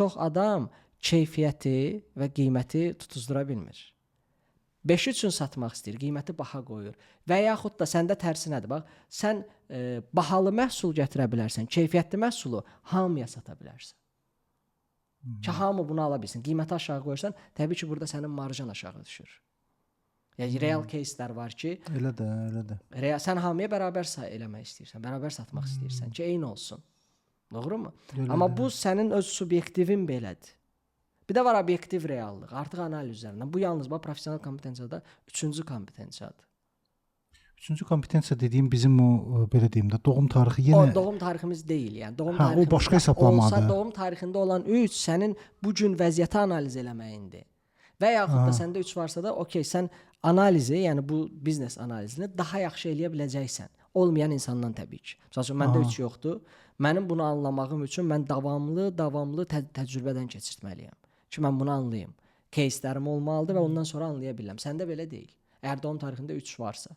Çox adam keyfiyyəti və qiyməti tutuzdura bilmir. 5 üçün satmaq istəyir, qiyməti baha qoyur. Və yaxud da səndə tərsi nədir? Bax, sən bahalı məhsul gətirə bilərsən, keyfiyyətli məhsulu hamıya sata bilərsən. Ki hamı bunu ala bilsin. Qiyməti aşağı qoyursan, təbii ki, burada sənin marjan aşağı düşür. Yəni real кейslər var ki, Elə də. Sən hamıya bərabər eləmək istəyirsən, bərabər satmaq istəyirsən ki, eyni olsun. Doğrumu? Elə Amma də. bu sənin öz subyektivin belədir. Bir də var obyektiv reallıq. Artıq analiz üzərindən. Bu yalnız professional kompetensiyada 3-cü kompetensiyadır. 3-cü kompetensiya dediyim bizim o belə deyim də doğum tarixi yenə O doğum tariximiz deyil, yəni doğum o başqa hesablamadır. Olsa doğum tarixində olan 3 sənin bu gün vəziyyəti analiz eləməyindir. Və yaxud da səndə 3 varsa da, okey, sən analizi, yəni bu biznes analizini daha yaxşı eləyə biləcəksən. Olmayan insandan təbii ki. Məsələn, məndə 3 yoxdur. Mənim bunu anlamağım üçün mən davamlı təcrübədən keçirtməliyəm ki, mən bunu anlayım. Кейslərim olmalıdır və ondan sonra anlaya bilərəm. Səndə belə deyil. Əgər doğum tarixində 3 varsa.